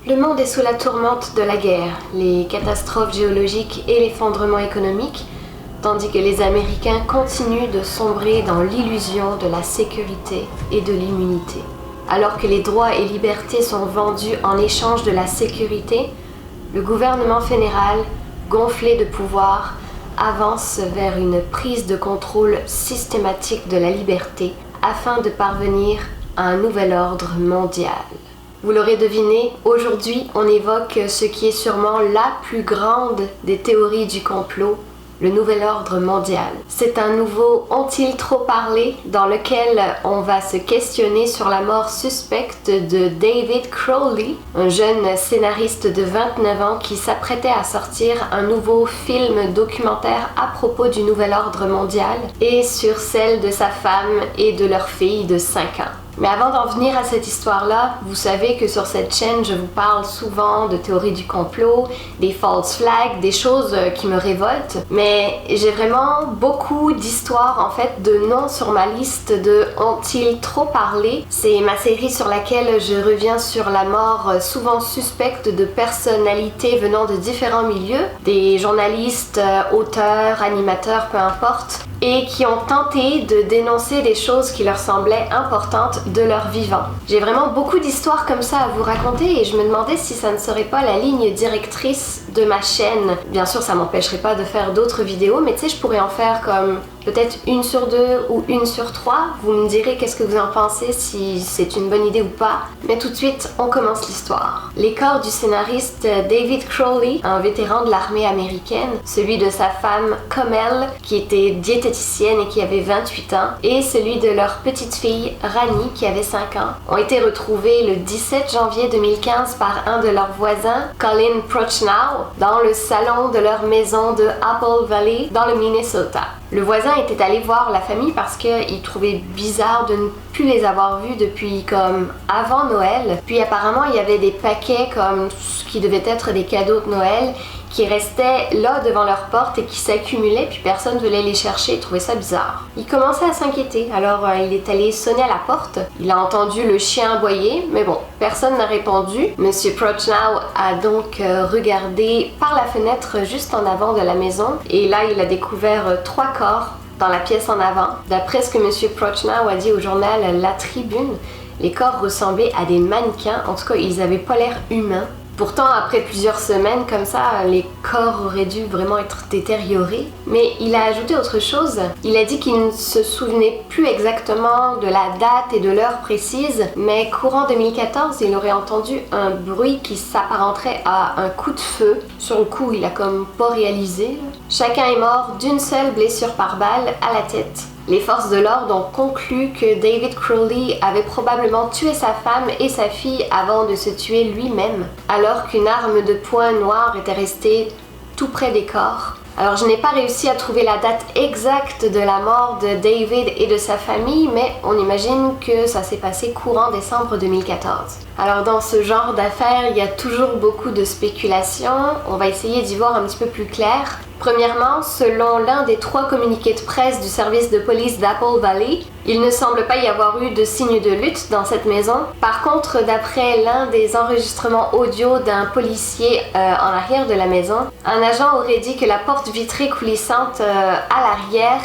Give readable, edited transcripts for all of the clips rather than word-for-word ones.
Le monde est sous la tourmente de la guerre, les catastrophes géologiques et l'effondrement économique, tandis que les Américains continuent de sombrer dans l'illusion de la sécurité et de l'immunité. Alors que les droits et libertés sont vendus en échange de la sécurité, le gouvernement fédéral, gonflé de pouvoir, avance vers une prise de contrôle systématique de la liberté afin de parvenir à un nouvel ordre mondial. Vous l'aurez deviné, aujourd'hui on évoque ce qui est sûrement la plus grande des théories du complot, le nouvel ordre mondial. C'est un nouveau ont-ils trop parlé dans lequel on va se questionner sur la mort suspecte de David Crowley, un jeune scénariste de 29 ans qui s'apprêtait à sortir un nouveau film documentaire à propos du nouvel ordre mondial et sur celle de sa femme et de leur fille de 5 ans. Mais avant d'en venir à cette histoire-là, vous savez que sur cette chaîne, je vous parle souvent de théories du complot, des false flags, des choses qui me révoltent. Mais j'ai vraiment beaucoup d'histoires, en fait, de noms sur ma liste de ont-ils trop parlé. C'est ma série sur laquelle je reviens sur la mort souvent suspecte de personnalités venant de différents milieux, des journalistes, auteurs, animateurs, peu importe, et qui ont tenté de dénoncer des choses qui leur semblaient importantes de leur vivant. J'ai vraiment beaucoup d'histoires comme ça à vous raconter et je me demandais si ça ne serait pas la ligne directrice de ma chaîne. Bien sûr, ça m'empêcherait pas de faire d'autres vidéos, mais tu sais, je pourrais en faire comme peut-être 1 sur 2 ou 1 sur 3. Vous me direz qu'est-ce que vous en pensez, si c'est une bonne idée ou pas. Mais tout de suite, on commence l'histoire. Les corps du scénariste David Crowley, un vétéran de l'armée américaine, celui de sa femme Comelle, qui était diététicienne et qui avait 28 ans, et celui de leur petite fille Rani, qui avait 5 ans, ont été retrouvés le 17 janvier 2015 par un de leurs voisins, Colin Prochnow, dans le salon de leur maison de Apple Valley, dans le Minnesota. Le voisin était allé voir la famille parce qu'il trouvait bizarre de ne plus les avoir vus depuis comme avant Noël. Puis apparemment il y avait des paquets comme ce qui devait être des cadeaux de Noël qui restaient là devant leur porte et qui s'accumulaient, puis personne ne voulait les chercher, il trouvait ça bizarre. Il commençait à s'inquiéter, alors il est allé sonner à la porte. Il a entendu le chien aboyer, mais bon, personne n'a répondu. Monsieur Prochnow a donc regardé par la fenêtre juste en avant de la maison, et là il a découvert 3 corps dans la pièce en avant. D'après ce que Monsieur Prochnow a dit au journal La Tribune, les corps ressemblaient à des mannequins, en tout cas ils n'avaient pas l'air humains. Pourtant, après plusieurs semaines comme ça, les corps auraient dû vraiment être détériorés. Mais il a ajouté autre chose. Il a dit qu'il ne se souvenait plus exactement de la date et de l'heure précise, mais courant 2014, il aurait entendu un bruit qui s'apparenterait à un coup de feu. Sur le coup, il a comme pas réalisé. Chacun est mort d'une seule blessure par balle à la tête. Les forces de l'ordre ont conclu que David Crowley avait probablement tué sa femme et sa fille avant de se tuer lui-même, alors qu'une arme de poing noir était restée tout près des corps. Alors je n'ai pas réussi à trouver la date exacte de la mort de David et de sa famille, mais on imagine que ça s'est passé courant décembre 2014. Alors dans ce genre d'affaires, il y a toujours beaucoup de spéculations. On va essayer d'y voir un petit peu plus clair. Premièrement, selon l'un des 3 communiqués de presse du service de police d'Apple Valley, il ne semble pas y avoir eu de signe de lutte dans cette maison. Par contre, d'après l'un des enregistrements audio d'un policier en arrière de la maison, un agent aurait dit que la porte vitrée coulissante à l'arrière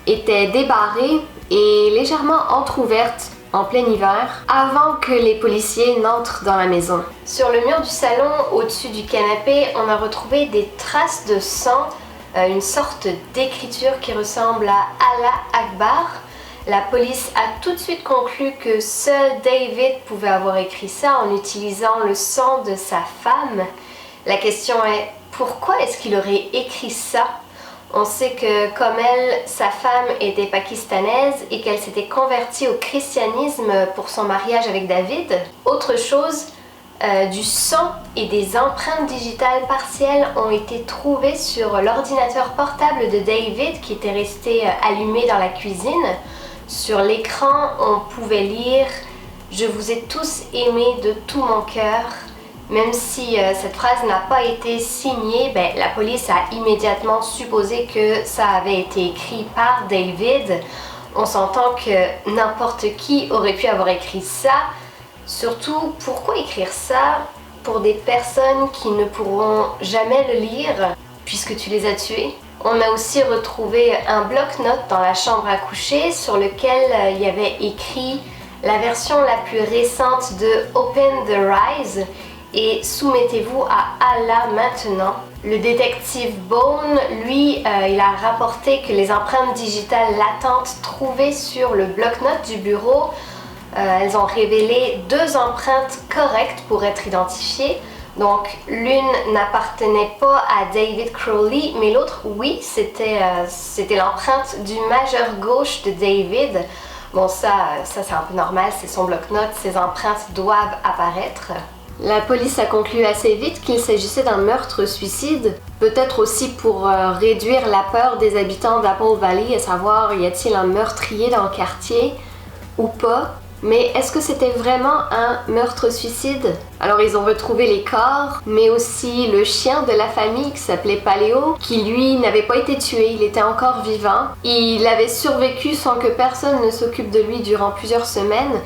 était débarrée et légèrement entrouverte en plein hiver, avant que les policiers n'entrent dans la maison. Sur le mur du salon, au-dessus du canapé, on a retrouvé des traces de sang, une sorte d'écriture qui ressemble à Allah Akbar. La police a tout de suite conclu que seul David pouvait avoir écrit ça en utilisant le sang de sa femme. La question est, pourquoi est-ce qu'il aurait écrit ça? On sait que comme elle, sa femme était pakistanaise et qu'elle s'était convertie au christianisme pour son mariage avec David. Autre chose, du sang et des empreintes digitales partielles ont été trouvées sur l'ordinateur portable de David qui était resté allumé dans la cuisine. Sur l'écran, on pouvait lire « Je vous ai tous aimés de tout mon cœur ». Même si cette phrase n'a pas été signée, la police a immédiatement supposé que ça avait été écrit par David. On s'entend que n'importe qui aurait pu avoir écrit ça. Surtout, pourquoi écrire ça pour des personnes qui ne pourront jamais le lire puisque tu les as tués. On a aussi retrouvé un bloc-notes dans la chambre à coucher sur lequel il y avait écrit la version la plus récente de Open the Rise et soumettez-vous à Allah maintenant. Le détective Bone, lui, il a rapporté que les empreintes digitales latentes trouvées sur le bloc-notes du bureau, elles ont révélé 2 empreintes correctes pour être identifiées. Donc l'une n'appartenait pas à David Crowley, mais l'autre, oui, c'était l'empreinte du majeur gauche de David. Bon, ça c'est un peu normal, c'est son bloc-notes, ses empreintes doivent apparaître. La police a conclu assez vite qu'il s'agissait d'un meurtre-suicide, peut-être aussi pour réduire la peur des habitants d'Apple Valley, à savoir y a-t-il un meurtrier dans le quartier ou pas. Mais est-ce que c'était vraiment un meurtre-suicide? Alors ils ont retrouvé les corps, mais aussi le chien de la famille qui s'appelait Paléo, qui lui n'avait pas été tué, il était encore vivant. Il avait survécu sans que personne ne s'occupe de lui durant plusieurs semaines.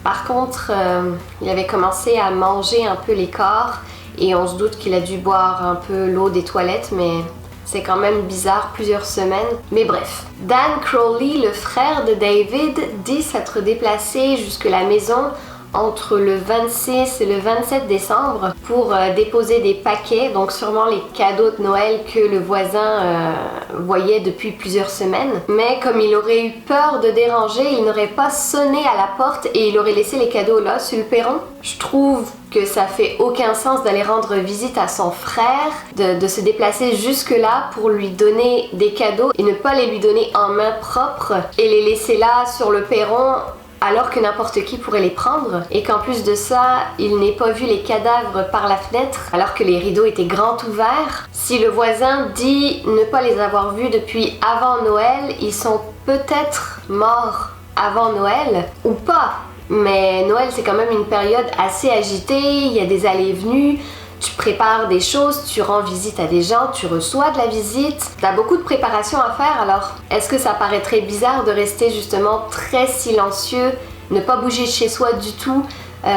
Par contre, il avait commencé à manger un peu les corps et on se doute qu'il a dû boire un peu l'eau des toilettes, mais c'est quand même bizarre, plusieurs semaines. Mais bref, Dan Crowley, le frère de David, dit s'être déplacé jusque la maison entre le 26 et le 27 décembre pour déposer des paquets, donc sûrement les cadeaux de Noël que le voisin voyait depuis plusieurs semaines. Mais comme il aurait eu peur de déranger, il n'aurait pas sonné à la porte et il aurait laissé les cadeaux là, sur le perron. Je trouve que ça fait aucun sens d'aller rendre visite à son frère, de se déplacer jusque là pour lui donner des cadeaux et ne pas les lui donner en main propre et les laisser là sur le perron alors que n'importe qui pourrait les prendre, et qu'en plus de ça, il n'ait pas vu les cadavres par la fenêtre alors que les rideaux étaient grands ouverts. Si le voisin dit ne pas les avoir vus depuis avant Noël, ils sont peut-être morts avant Noël ou pas. Mais Noël, c'est quand même une période assez agitée, il y a des allées et venues, tu prépares des choses, tu rends visite à des gens, tu reçois de la visite, t'as beaucoup de préparation à faire, alors est-ce que ça paraîtrait bizarre de rester justement très silencieux, ne pas bouger de chez soi du tout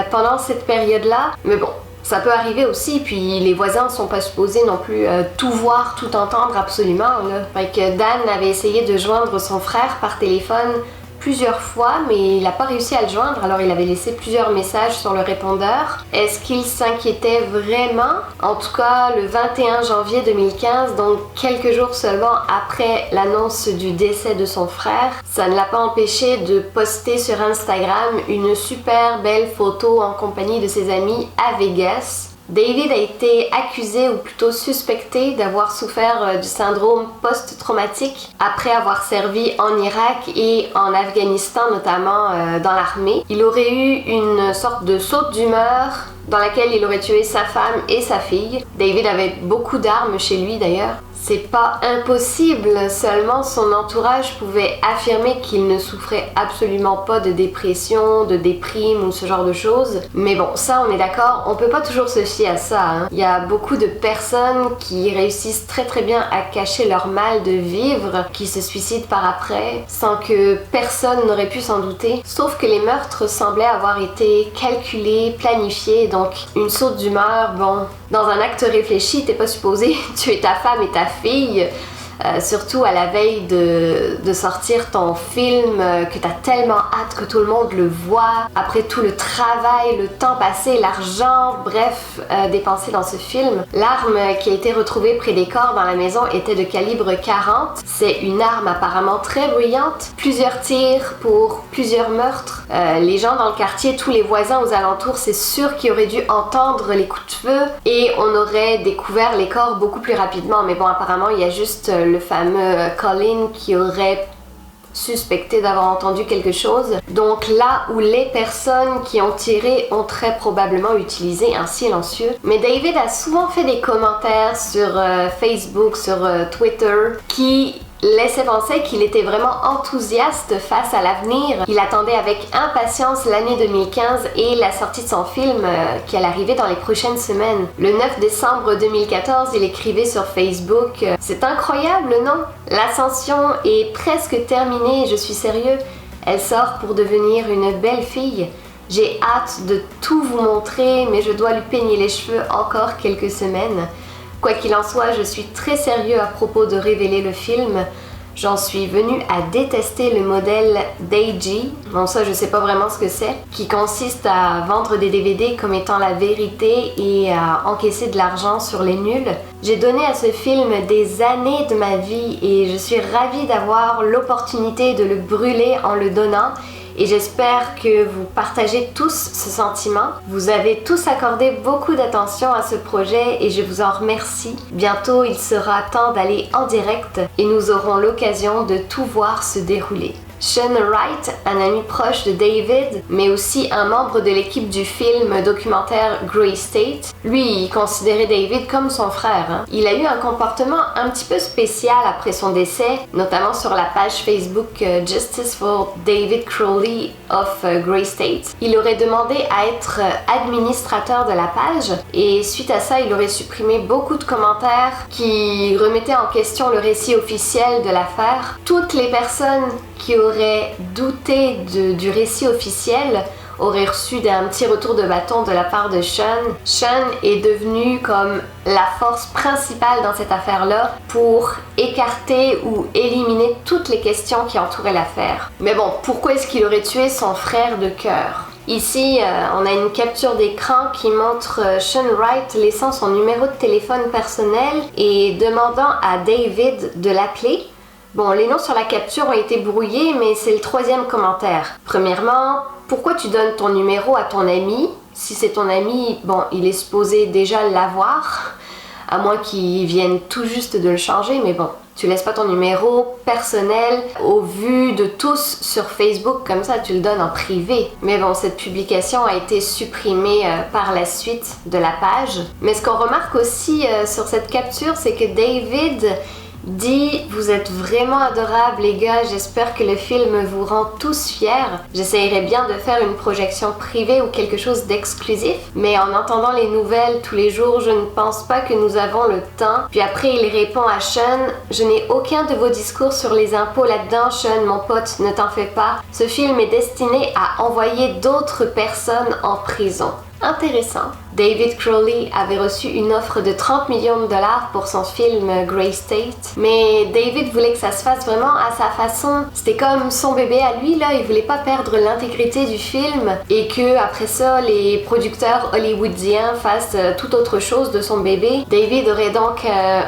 pendant cette période-là? Mais bon, ça peut arriver aussi, puis les voisins sont pas supposés non plus tout voir, tout entendre absolument, là. Fait que Dan avait essayé de joindre son frère par téléphone plusieurs fois, mais il n'a pas réussi à le joindre, alors il avait laissé plusieurs messages sur le répondeur. Est-ce qu'il s'inquiétait vraiment? En tout cas, le 21 janvier 2015, donc quelques jours seulement après l'annonce du décès de son frère, ça ne l'a pas empêché de poster sur Instagram une super belle photo en compagnie de ses amis à Vegas. David a été accusé, ou plutôt suspecté, d'avoir souffert du syndrome post-traumatique après avoir servi en Irak et en Afghanistan, notamment dans l'armée. Il aurait eu une sorte de saute d'humeur dans laquelle il aurait tué sa femme et sa fille. David avait beaucoup d'armes chez lui d'ailleurs. C'est pas impossible, seulement son entourage pouvait affirmer qu'il ne souffrait absolument pas de dépression, de déprime ou ce genre de choses. Mais bon, ça on est d'accord, on peut pas toujours se fier à ça, hein. Il y a beaucoup de personnes qui réussissent très très bien à cacher leur mal de vivre, qui se suicident par après, sans que personne n'aurait pu s'en douter. Sauf que les meurtres semblaient avoir été calculés, planifiés, donc une saute d'humeur, bon... Dans un acte réfléchi, t'es pas supposé tuer ta femme et ta fille, surtout à la veille de sortir ton film que t'as tellement hâte que tout le monde le voit, après tout le travail, le temps passé, l'argent, bref, dépensé dans ce film. L'arme qui a été retrouvée près des corps dans la maison était de calibre 40. C'est une arme apparemment très bruyante, plusieurs tirs pour plusieurs meurtres. Les gens dans le quartier, tous les voisins aux alentours, c'est sûr qu'ils auraient dû entendre les coups de feu et on aurait découvert les corps beaucoup plus rapidement. Mais bon, apparemment, il y a juste le fameux Colin qui aurait suspecté d'avoir entendu quelque chose. Donc là où les personnes qui ont tiré ont très probablement utilisé un silencieux. Mais David a souvent fait des commentaires sur Facebook, sur Twitter, qui laissait penser qu'il était vraiment enthousiaste face à l'avenir. Il attendait avec impatience l'année 2015 et la sortie de son film qui allait arriver dans les prochaines semaines. Le 9 décembre 2014, il écrivait sur Facebook « C'est incroyable, non? L'ascension est presque terminée, je suis sérieux. Elle sort pour devenir une belle fille. J'ai hâte de tout vous montrer, mais je dois lui peigner les cheveux encore quelques semaines. Quoi qu'il en soit, je suis très sérieux à propos de révéler le film. J'en suis venue à détester le modèle Deiji, bon ça je sais pas vraiment ce que c'est, qui consiste à vendre des DVD comme étant la vérité et à encaisser de l'argent sur les nuls. J'ai donné à ce film des années de ma vie et je suis ravie d'avoir l'opportunité de le brûler en le donnant. Et j'espère que vous partagez tous ce sentiment. Vous avez tous accordé beaucoup d'attention à ce projet et je vous en remercie. Bientôt, il sera temps d'aller en direct et nous aurons l'occasion de tout voir se dérouler. Sean Wright, un ami proche de David, mais aussi un membre de l'équipe du film documentaire Grey State, lui, il considérait David comme son frère. Il a eu un comportement un petit peu spécial après son décès, notamment sur la page Facebook Justice for David Crowley of Grey State. Il aurait demandé à être administrateur de la page et suite à ça, il aurait supprimé beaucoup de commentaires qui remettaient en question le récit officiel de l'affaire. Toutes les personnes qui auraient douté du récit officiel auraient reçu un petit retour de bâton de la part de Sean. Sean est devenu comme la force principale dans cette affaire-là pour écarter ou éliminer toutes les questions qui entouraient l'affaire. Mais bon, pourquoi est-ce qu'il aurait tué son frère de cœur? Ici, on a une capture d'écran qui montre Sean Wright laissant son numéro de téléphone personnel et demandant à David de l'appeler. Bon, les noms sur la capture ont été brouillés, mais c'est le troisième commentaire. Premièrement, pourquoi tu donnes ton numéro à ton ami? Si c'est ton ami, bon, il est supposé déjà l'avoir, à moins qu'il vienne tout juste de le changer, mais bon, tu laisses pas ton numéro personnel au vu de tous sur Facebook, comme ça tu le donnes en privé. Mais bon, cette publication a été supprimée par la suite de la page. Mais ce qu'on remarque aussi sur cette capture, c'est que David dit « Vous êtes vraiment adorables les gars, j'espère que le film vous rend tous fiers. J'essayerais bien de faire une projection privée ou quelque chose d'exclusif, mais en entendant les nouvelles tous les jours, je ne pense pas que nous avons le temps. » Puis après, il répond à Sean « Je n'ai aucun de vos discours sur les impôts là-dedans, Sean, mon pote, ne t'en fais pas. Ce film est destiné à envoyer d'autres personnes en prison. » Intéressant. David Crowley avait reçu une offre de 30 millions de dollars pour son film Grey State, mais David voulait que ça se fasse vraiment à sa façon. C'était comme son bébé à lui, là, il voulait pas perdre l'intégrité du film et que après ça, les producteurs hollywoodiens fassent tout autre chose de son bébé. David aurait donc,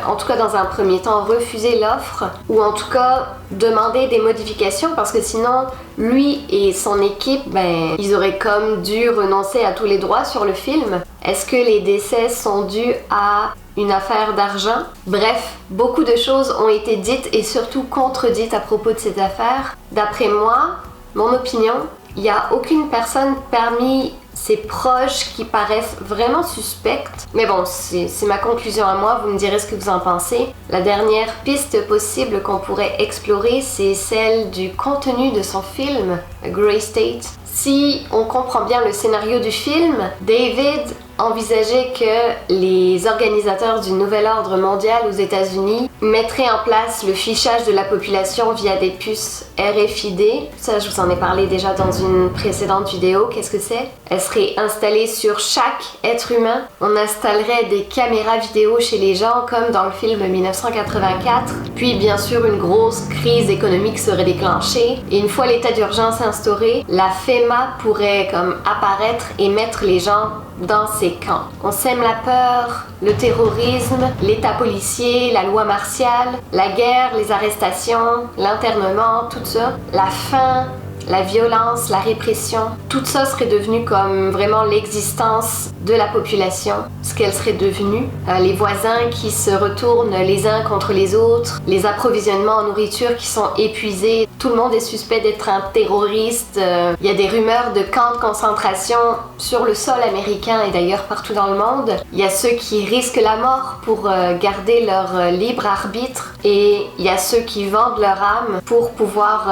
en tout cas dans un premier temps, refusé l'offre ou en tout cas demandé des modifications parce que sinon, lui et son équipe, ils auraient comme dû renoncer à tous les droits sur le film. Est-ce que les décès sont dus à une affaire d'argent? Bref, beaucoup de choses ont été dites et surtout contredites à propos de cette affaire. D'après moi, mon opinion, il n'y a aucune personne parmi ses proches qui paraissent vraiment suspectes. Mais bon, c'est ma conclusion à moi, vous me direz ce que vous en pensez. La dernière piste possible qu'on pourrait explorer, c'est celle du contenu de son film, Grey State. Si on comprend bien le scénario du film, David envisageait que les organisateurs du Nouvel Ordre mondial aux États-Unis mettraient en place le fichage de la population via des puces RFID. Ça, je vous en ai parlé déjà dans une précédente vidéo. Qu'est-ce que c'est? Elles seraient installées sur chaque être humain. On installerait des caméras vidéo chez les gens, comme dans le film 1984. Puis, bien sûr, une grosse crise économique serait déclenchée. Et une fois l'état d'urgence instauré, la FEMA pourrait comme apparaître et mettre les gens dans ces camps. On sème la peur, le terrorisme, l'état policier, la loi martiale, la guerre, les arrestations, l'internement, tout ça, la faim, la violence, la répression, tout ça serait devenu comme vraiment l'existence de la population, ce qu'elle serait devenue. Les voisins qui se retournent les uns contre les autres, les approvisionnements en nourriture qui sont épuisés, tout le monde est suspect d'être un terroriste. Il y a des rumeurs de camps de concentration sur le sol américain et d'ailleurs partout dans le monde. Il y a ceux qui risquent la mort pour garder leur libre arbitre et il y a ceux qui vendent leur âme pour pouvoir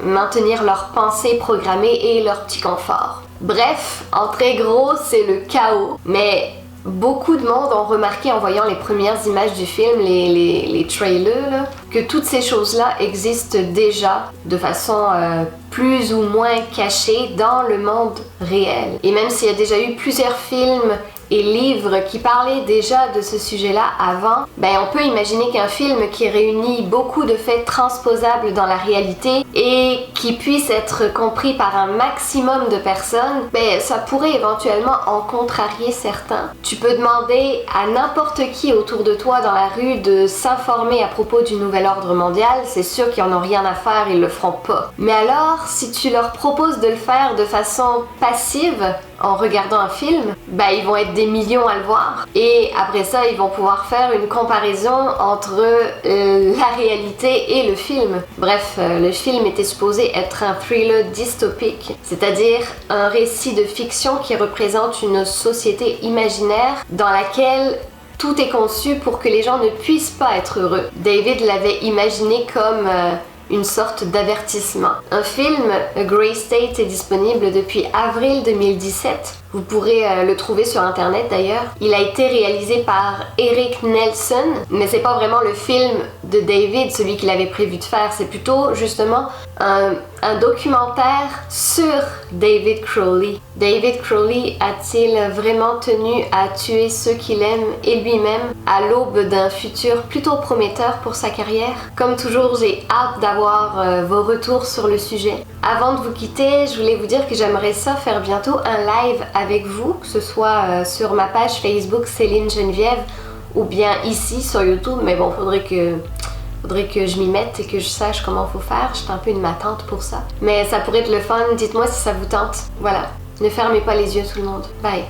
maintenir leurs pensées programmées et leur petit confort. Bref, en très gros, c'est le chaos. Mais beaucoup de monde ont remarqué en voyant les premières images du film, les trailers, là, que toutes ces choses-là existent déjà de façon plus ou moins cachée dans le monde réel. Et même s'il y a déjà eu plusieurs films et livres qui parlaient déjà de ce sujet-là avant, ben on peut imaginer qu'un film qui réunit beaucoup de faits transposables dans la réalité et qui puisse être compris par un maximum de personnes, ben ça pourrait éventuellement en contrarier certains. Tu peux demander à n'importe qui autour de toi dans la rue de s'informer à propos du nouvel ordre mondial, c'est sûr qu'ils en ont rien à faire, ils le feront pas. Mais alors, si tu leur proposes de le faire de façon passive, en regardant un film, ben ils vont être des millions à le voir. Et après ça, ils vont pouvoir faire une comparaison entre la réalité et le film. Bref, le film était supposé être un thriller dystopique, c'est-à-dire un récit de fiction qui représente une société imaginaire dans laquelle tout est conçu pour que les gens ne puissent pas être heureux. David l'avait imaginé comme une sorte d'avertissement. Un film, A Grey State, est disponible depuis avril 2017. Vous pourrez le trouver sur internet d'ailleurs. Il a été réalisé par Eric Nelson, mais c'est pas vraiment le film de David, celui qu'il avait prévu de faire. C'est plutôt justement un documentaire sur David Crowley. David Crowley a-t-il vraiment tenu à tuer ceux qu'il aime et lui-même à l'aube d'un futur plutôt prometteur pour sa carrière? Comme toujours, j'ai hâte d'avoir vos retours sur le sujet. Avant de vous quitter, je voulais vous dire que j'aimerais ça faire bientôt un live avec vous, que ce soit sur ma page Facebook Céline Geneviève ou bien ici sur YouTube, mais bon, faudrait que je m'y mette et que je sache comment faut faire. Je suis un peu une matante pour ça. Mais ça pourrait être le fun, dites-moi si ça vous tente. Voilà, ne fermez pas les yeux tout le monde. Bye!